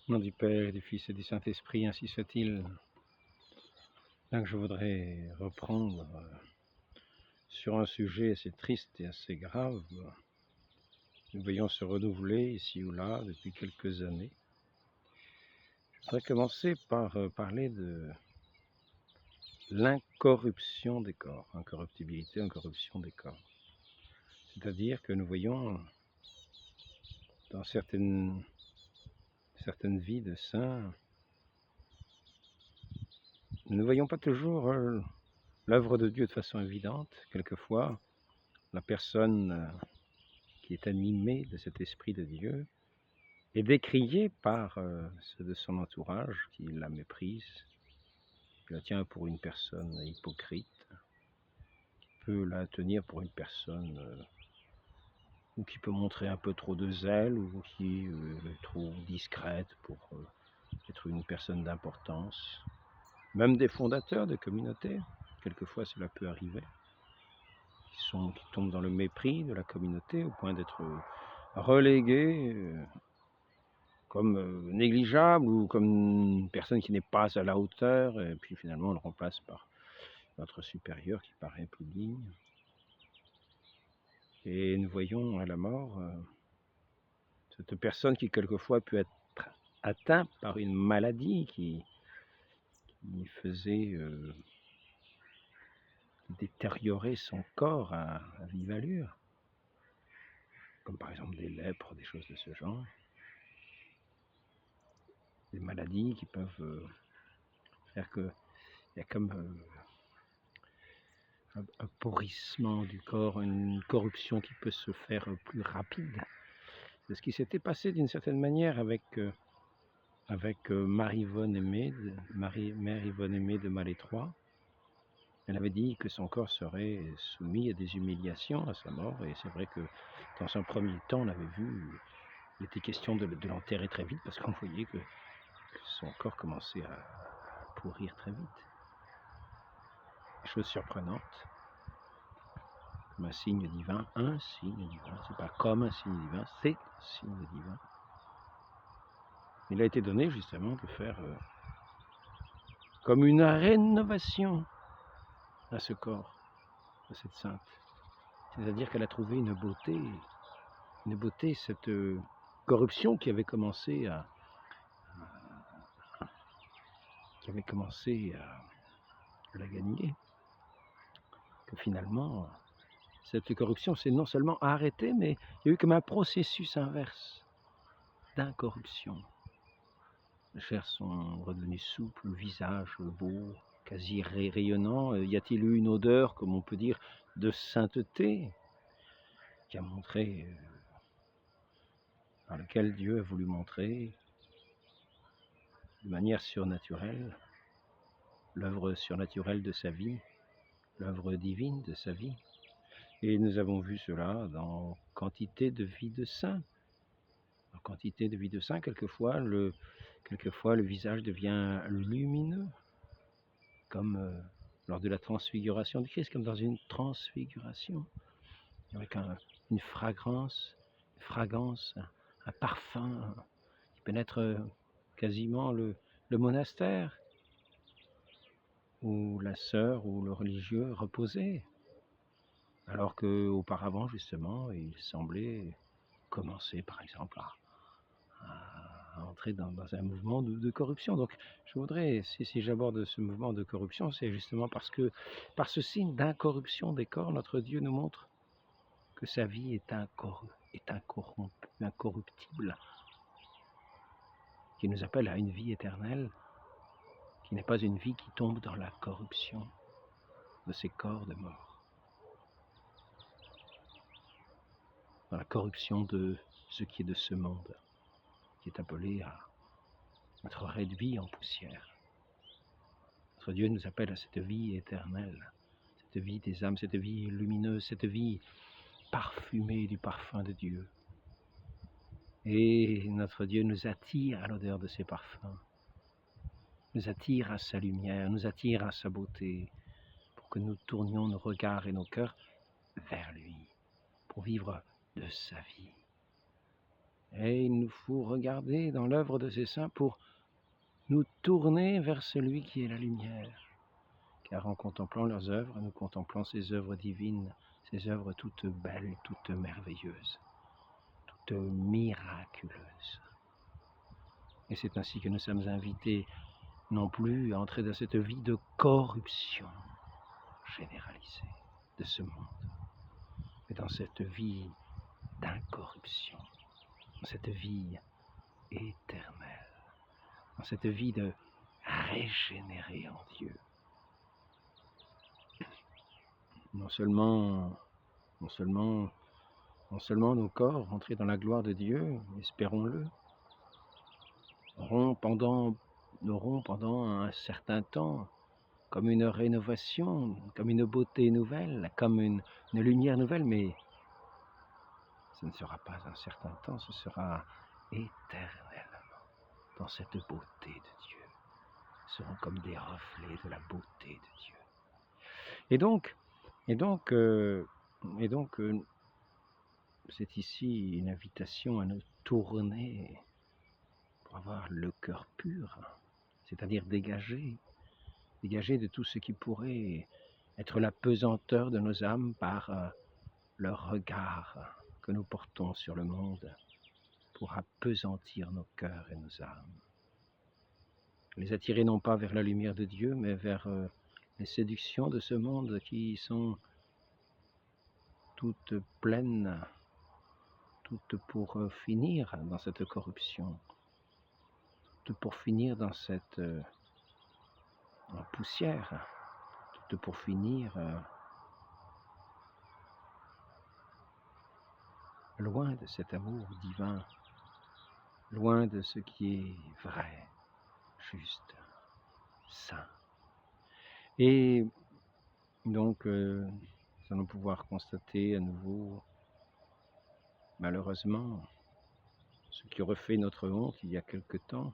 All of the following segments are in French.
Au nom du Père, et du Fils et du Saint-Esprit, ainsi soit-il. Là que je voudrais reprendre sur un sujet assez triste et assez grave. Nous voyons se renouveler ici ou là depuis quelques années. Je voudrais commencer par parler de l'incorruption des corps, incorruptibilité, incorruption des corps. C'est-à-dire que nous voyons dans certaines vies de saints, nous ne voyons pas toujours l'œuvre de Dieu de façon évidente. Quelquefois, la personne qui est animée de cet esprit de Dieu est décriée par ceux de son entourage qui la méprisent, qui la tient pour une personne hypocrite, qui peut la tenir pour une personne ou qui peut montrer un peu trop de zèle ou qui est trop discrète pour être une personne d'importance. Même des fondateurs de communautés, quelquefois cela peut arriver, qui tombent dans le mépris de la communauté au point d'être relégués comme négligeable ou comme une personne qui n'est pas à la hauteur, et puis finalement on le remplace par notre supérieur qui paraît plus digne. Et nous voyons à la mort cette personne qui quelquefois peut être atteinte par une maladie qui faisait détériorer son corps à vive allure, comme par exemple des lèpres, des choses de ce genre. Des maladies qui peuvent faire qu'il y a comme un pourrissement du corps, une corruption qui peut se faire plus rapide. C'est ce qui s'était passé d'une certaine manière avec Marie-Yvonne Aimée, Mère Yvonne Aimée de Malétroit. Elle avait dit que son corps serait soumis à des humiliations à sa mort, et c'est vrai que dans un premier temps, on avait vu, il était question de l'enterrer très vite, parce qu'on voyait que son corps commençait à pourrir très vite. Chose surprenante. Comme un signe divin, c'est pas comme un signe divin, c'est un signe divin. Il a été donné justement de faire comme une rénovation à ce corps, à cette sainte. C'est-à-dire qu'elle a trouvé une beauté, cette corruption qui avait commencé à la gagner, que finalement, cette corruption s'est non seulement arrêtée, mais il y a eu comme un processus inverse d'incorruption. Les chairs sont redevenues souples, le visage beau, quasi rayonnant. Y a-t-il eu une odeur, comme on peut dire, de sainteté, qui a montré, par laquelle Dieu a voulu montrer, de manière surnaturelle, l'œuvre surnaturelle de sa vie, l'œuvre divine de sa vie. Et nous avons vu cela dans quantité de vies de saints. En quantité de vies de saints, quelquefois le visage devient lumineux, comme lors de la transfiguration du Christ, comme dans une transfiguration, avec une fragrance, un parfum qui pénètre quasiment le monastère où la sœur ou le religieux reposait, alors qu'auparavant, justement, il semblait commencer, par exemple, à entrer dans un mouvement de corruption. Donc, je voudrais, si j'aborde ce mouvement de corruption, c'est justement parce que, par ce signe d'incorruption des corps, notre Dieu nous montre que sa vie est incorruptible, qui nous appelle à une vie éternelle, qui n'est pas une vie qui tombe dans la corruption de ces corps de mort, dans la corruption de ce qui est de ce monde, qui est appelé à être réduit en poussière. Notre Dieu nous appelle à cette vie éternelle, cette vie des âmes, cette vie lumineuse, cette vie parfumée du parfum de Dieu. Et notre Dieu nous attire à l'odeur de ses parfums, nous attire à sa lumière, nous attire à sa beauté, pour que nous tournions nos regards et nos cœurs vers lui, pour vivre de sa vie. Et il nous faut regarder dans l'œuvre de ces saints pour nous tourner vers celui qui est la lumière. Car en contemplant leurs œuvres, nous contemplons ces œuvres divines, ces œuvres toutes belles, toutes merveilleuses, toutes miraculeuses. Et c'est ainsi que nous sommes invités non plus à entrer dans cette vie de corruption généralisée de ce monde, mais dans cette vie d'incorruption, dans cette vie éternelle, dans cette vie de régénérer en Dieu. Non seulement nos corps entrés dans la gloire de Dieu, espérons-le, auront pendant un certain temps comme une rénovation, comme une beauté nouvelle, comme une lumière nouvelle, mais ce ne sera pas un certain temps, ce sera éternellement dans cette beauté de Dieu. Nous serons comme des reflets de la beauté de Dieu. Et donc, c'est ici une invitation à nous tourner pour avoir le cœur pur, c'est-à-dire dégagé de tout ce qui pourrait être la pesanteur de nos âmes par le regard que nous portons sur le monde pour appesantir nos cœurs et nos âmes. Les attirer non pas vers la lumière de Dieu, mais vers les séductions de ce monde qui sont toutes pleines, toutes pour finir dans cette corruption, toutes pour finir dans cette poussière, toutes pour finir loin de cet amour divin, loin de ce qui est vrai, juste, saint. Et donc, nous allons pouvoir constater à nouveau, malheureusement, ce qui aurait fait notre honte il y a quelque temps,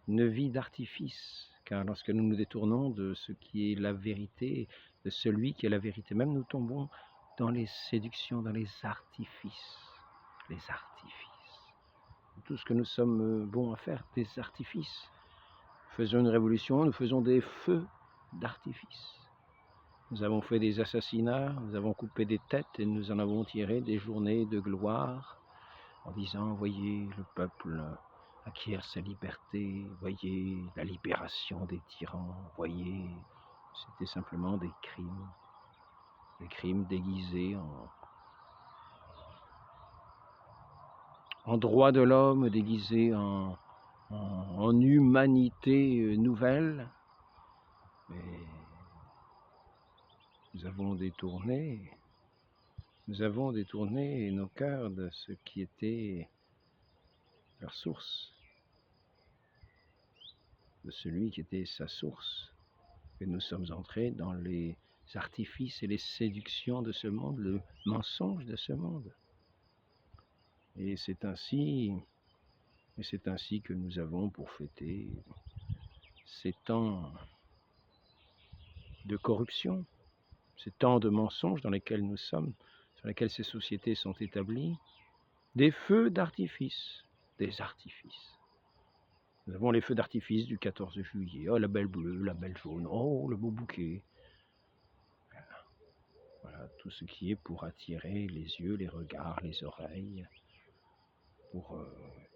une vie d'artifice, car lorsque nous nous détournons de ce qui est la vérité, de celui qui est la vérité même, nous tombons dans les séductions, dans les artifices. Les artifices. Tout ce que nous sommes bons à faire, des artifices. Nous faisons une révolution, nous faisons des feux d'artifice. Nous avons fait des assassinats, nous avons coupé des têtes et nous en avons tiré des journées de gloire en disant, voyez, le peuple acquiert sa liberté, voyez la libération des tyrans, voyez, c'était simplement des crimes déguisés en droits de l'homme, déguisés en humanité nouvelle. Mais nous avons détourné nos cœurs de ce qui était leur source, de celui qui était sa source. Et nous sommes entrés dans les artifices et les séductions de ce monde, le mensonge de ce monde. Et c'est ainsi que nous avons pour fêter ces temps de corruption, ces temps de mensonges dans lesquels nous sommes, sur lesquels ces sociétés sont établies, des feux d'artifice, des artifices. Nous avons les feux d'artifice du 14 juillet. Oh, la belle bleue, la belle jaune. Oh, le beau bouquet. Voilà, tout ce qui est pour attirer les yeux, les regards, les oreilles, pour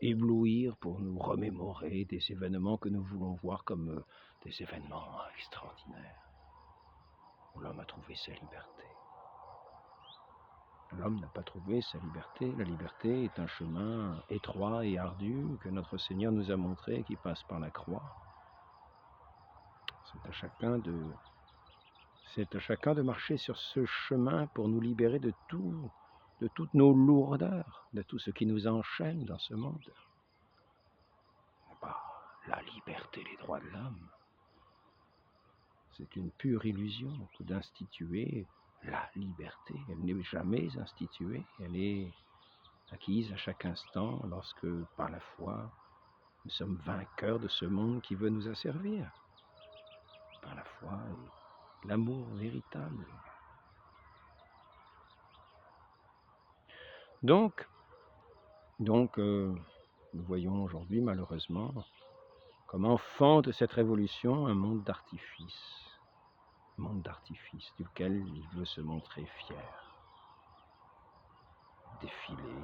éblouir, pour nous remémorer des événements que nous voulons voir comme des événements extraordinaires, où l'homme a trouvé sa liberté. L'homme n'a pas trouvé sa liberté. La liberté est un chemin étroit et ardu que notre Seigneur nous a montré, qui passe par la croix. C'est à chacun de marcher sur ce chemin pour nous libérer de toutes nos lourdeurs, de tout ce qui nous enchaîne dans ce monde. La liberté, les droits de l'homme, c'est une pure illusion que d'instituer la liberté. Elle n'est jamais instituée, elle est acquise à chaque instant lorsque, par la foi, nous sommes vainqueurs de ce monde qui veut nous asservir. Par la foi et l'amour véritable. Donc, Donc, nous voyons aujourd'hui, malheureusement, comme enfant de cette révolution, un monde d'artifice duquel il veut se montrer fier, défiler,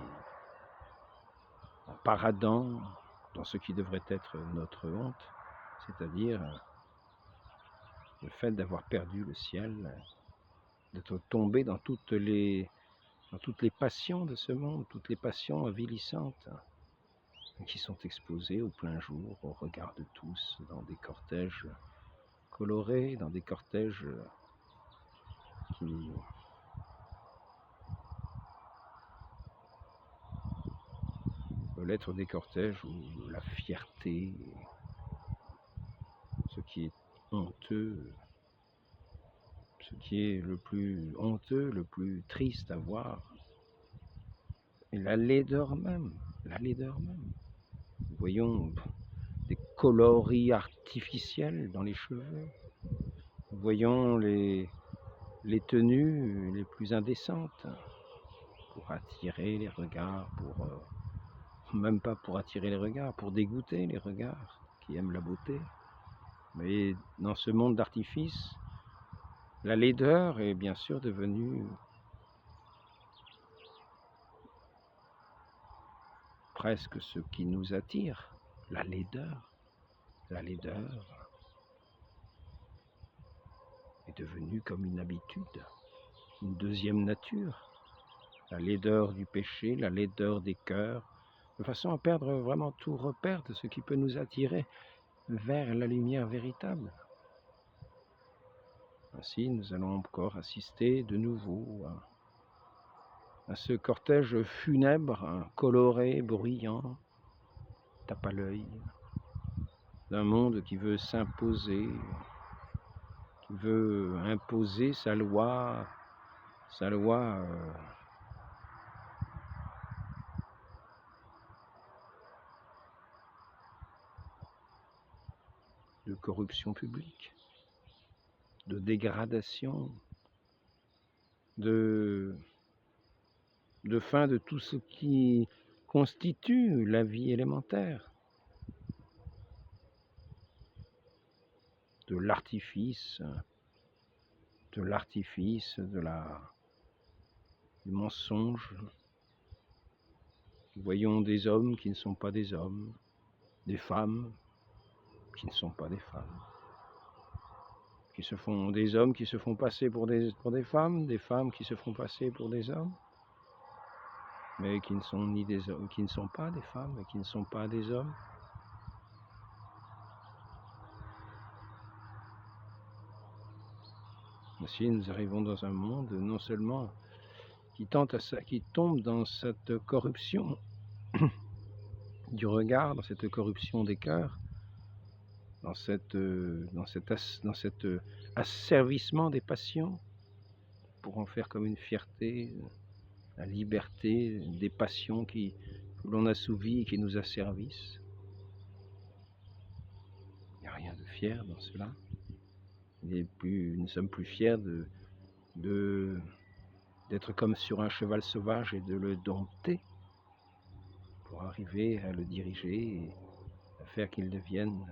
en paradant dans ce qui devrait être notre honte, c'est-à-dire le fait d'avoir perdu le ciel, d'être tombé dans toutes les passions de ce monde, toutes les passions avilissantes qui sont exposées au plein jour, au regard de tous, dans des cortèges colorés, dans des cortèges qui veulent être des cortèges où la fierté, ce qui est honteux, ce qui est le plus honteux, le plus triste à voir, et la laideur même, Nous voyons des coloris artificiels dans les cheveux, nous voyons les tenues les plus indécentes pour attirer les regards, même pas pour attirer les regards, pour dégoûter les regards qui aiment la beauté. Mais dans ce monde d'artifice, la laideur est bien sûr devenue presque ce qui nous attire. La laideur est devenue comme une habitude, une deuxième nature. La laideur du péché, la laideur des cœurs, de façon à perdre vraiment tout repère de ce qui peut nous attirer vers la lumière véritable. Ainsi, nous allons encore assister de nouveau à ce cortège funèbre, coloré, bruyant, tape à l'œil, d'un monde qui veut s'imposer, qui veut imposer sa loi de corruption publique, de dégradation, de fin de tout ce qui constitue la vie élémentaire, de l'artifice, du mensonge. Nous voyons des hommes qui ne sont pas des hommes, des femmes qui ne sont pas des femmes, des hommes qui se font passer pour des femmes qui se font passer pour des hommes, mais qui ne sont ni des hommes, qui ne sont pas des femmes et qui ne sont pas des hommes. Ainsi, nous arrivons dans un monde non seulement qui tombe dans cette corruption du regard, dans cette corruption des cœurs, dans cet asservissement des passions, pour en faire comme une fierté, la liberté des passions que l'on assouvit et qui nous asservissent. Il n'y a rien de fier dans cela. Nous ne sommes plus fiers d'être comme sur un cheval sauvage et de le dompter pour arriver à le diriger et à faire qu'il devienne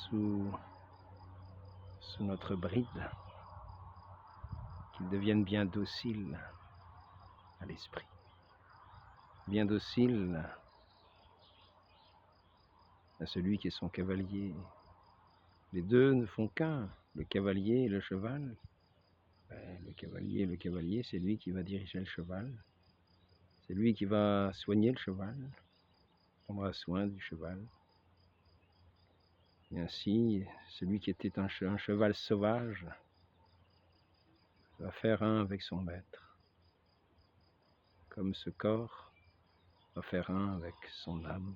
sous notre bride, qu'il devienne bien docile à l'esprit, bien docile à celui qui est son cavalier. Les deux ne font qu'un, le cavalier et le cheval. Le cavalier, c'est lui qui va diriger le cheval, c'est lui qui va soigner le cheval, prendra soin du cheval. Et ainsi, celui qui était un cheval sauvage va faire un avec son maître, comme ce corps va faire un avec son âme,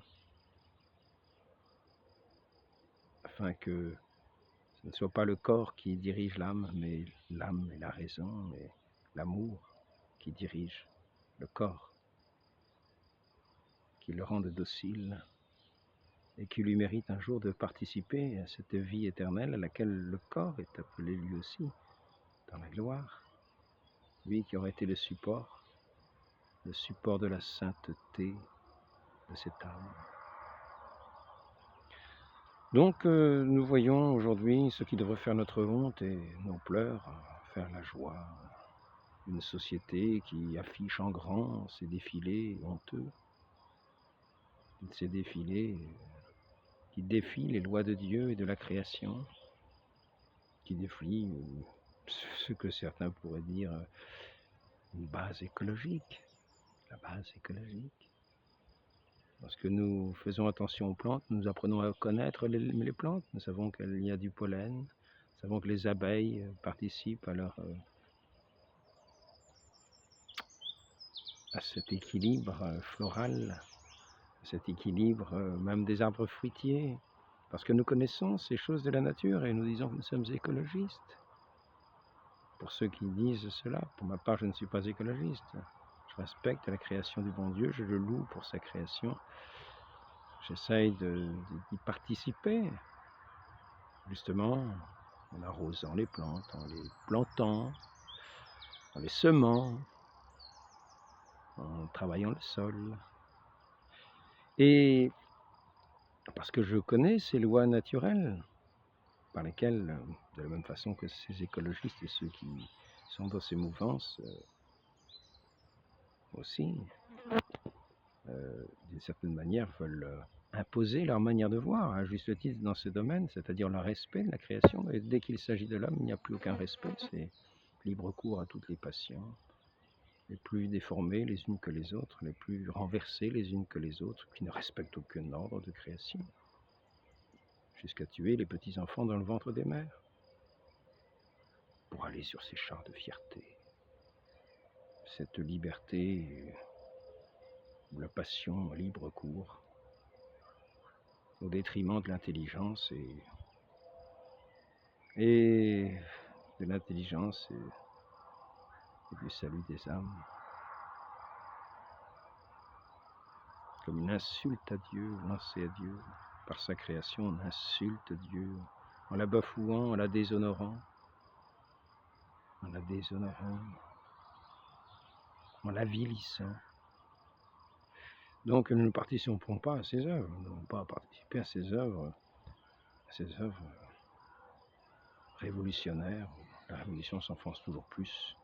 afin que ce ne soit pas le corps qui dirige l'âme, mais l'âme et la raison et l'amour qui dirigent le corps, qui le rendent docile et qui lui mérite un jour de participer à cette vie éternelle à laquelle le corps est appelé lui aussi dans la gloire, lui qui aurait été le support le support de la sainteté de cette âme. Donc nous voyons aujourd'hui ce qui devrait faire notre honte et nos pleurs, faire la joie. Une société qui affiche en grand ses défilés honteux, ces défilés qui défient les lois de Dieu et de la création, qui défient ce que certains pourraient dire une base écologique, la base écologique. Lorsque nous faisons attention aux plantes, nous apprenons à connaître les plantes, nous savons qu'il y a du pollen, nous savons que les abeilles participent à cet équilibre floral, cet équilibre même des arbres fruitiers, parce que nous connaissons ces choses de la nature et nous disons que nous sommes écologistes. Pour ceux qui disent cela, pour ma part je ne suis pas écologiste, je respecte la création du bon Dieu, je le loue pour sa création, j'essaye d'y participer, justement en arrosant les plantes, en les plantant, en les semant, en travaillant le sol. Et parce que je connais ces lois naturelles par lesquelles, de la même façon que ces écologistes et ceux qui sont dans ces mouvances aussi, d'une certaine manière, veulent imposer leur manière de voir, à juste titre dans ce domaine, c'est-à-dire le respect de la création. Et dès qu'il s'agit de l'homme, il n'y a plus aucun respect, c'est libre cours à toutes les passions, les plus déformées les unes que les autres, les plus renversées les unes que les autres, qui ne respectent aucun ordre de création, jusqu'à tuer les petits-enfants dans le ventre des mères, pour aller sur ces chars de fierté. Cette liberté où la passion libre cours, au détriment de l'intelligence et de l'intelligence et du salut des âmes. Comme une insulte à Dieu, lancée à Dieu, par sa création, on insulte Dieu, en la bafouant, en la déshonorant, en l'avilissant. Donc nous ne participons pas à ses œuvres, nous n'avons pas à participer à ses œuvres révolutionnaires. La révolution s'enfonce toujours plus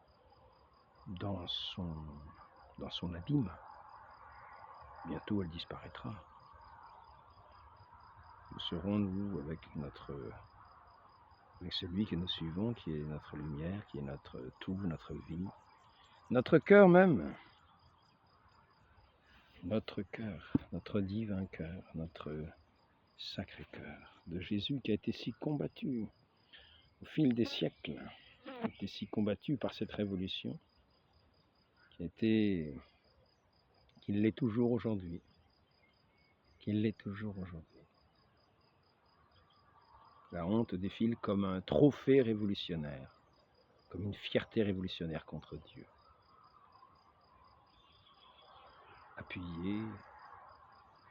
dans son abîme. Bientôt elle disparaîtra. Nous serons, nous, avec celui que nous suivons, qui est notre lumière, qui est notre tout, notre vie, notre cœur même, notre cœur, notre divin cœur, notre sacré cœur de Jésus qui a été si combattu au fil des siècles, qui a été si combattu par cette révolution, qu'il l'est toujours aujourd'hui, La honte défile comme un trophée révolutionnaire, comme une fierté révolutionnaire contre Dieu. Appuyé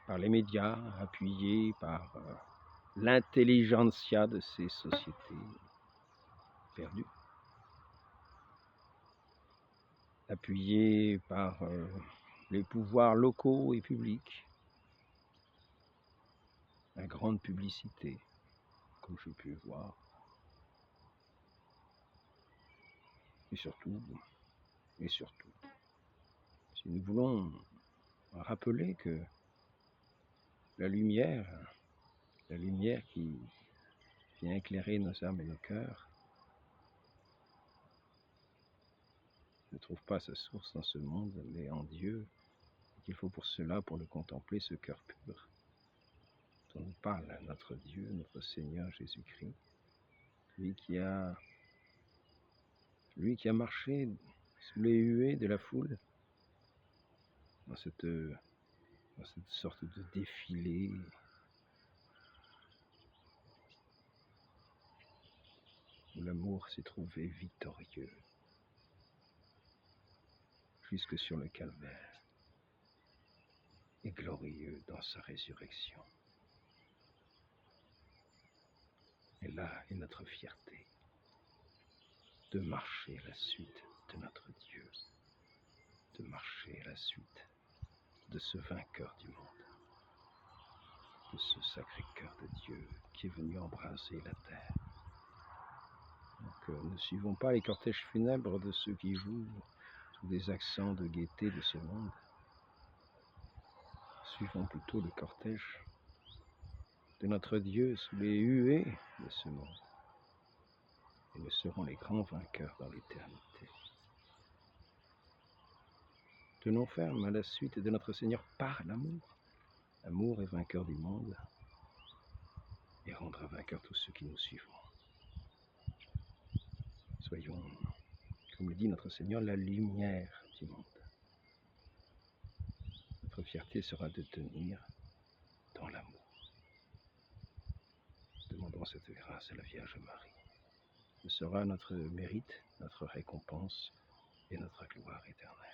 par les médias, appuyé par l'intelligentsia de ces sociétés perdues, appuyé par les pouvoirs locaux et publics, la grande publicité, comme j'ai pu voir, et surtout, si nous voulons rappeler que la lumière qui vient éclairer nos âmes et nos cœurs, ne trouve pas sa source dans ce monde, mais en Dieu, et qu'il faut pour cela, pour le contempler, ce cœur pur, dont nous parle notre Dieu, notre Seigneur Jésus-Christ, lui qui a marché sous les huées de la foule, dans cette sorte de défilé où l'amour s'est trouvé victorieux jusque sur le calvaire et glorieux dans sa résurrection. Et là est notre fierté de marcher à la suite de notre Dieu. de marcher à la suite de ce vainqueur du monde, de ce sacré cœur de Dieu qui est venu embraser la terre. Donc ne suivons pas les cortèges funèbres de ceux qui jouent sous des accents de gaieté de ce monde. Suivons plutôt le cortège de notre Dieu sous les huées de ce monde. Et nous serons les grands vainqueurs dans l'éternité. Tenons ferme à la suite de notre Seigneur par l'amour. L'amour est vainqueur du monde et rendra vainqueur tous ceux qui nous suivront. Soyons, comme le dit notre Seigneur, la lumière du monde. Notre fierté sera de tenir dans l'amour. Demandons cette grâce à la Vierge Marie. Ce sera notre mérite, notre récompense et notre gloire éternelle.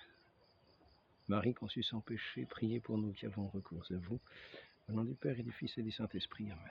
Marie conçue sans péché, priez pour nous qui avons recours à vous. Au nom du Père et du Fils et du Saint-Esprit. Amen.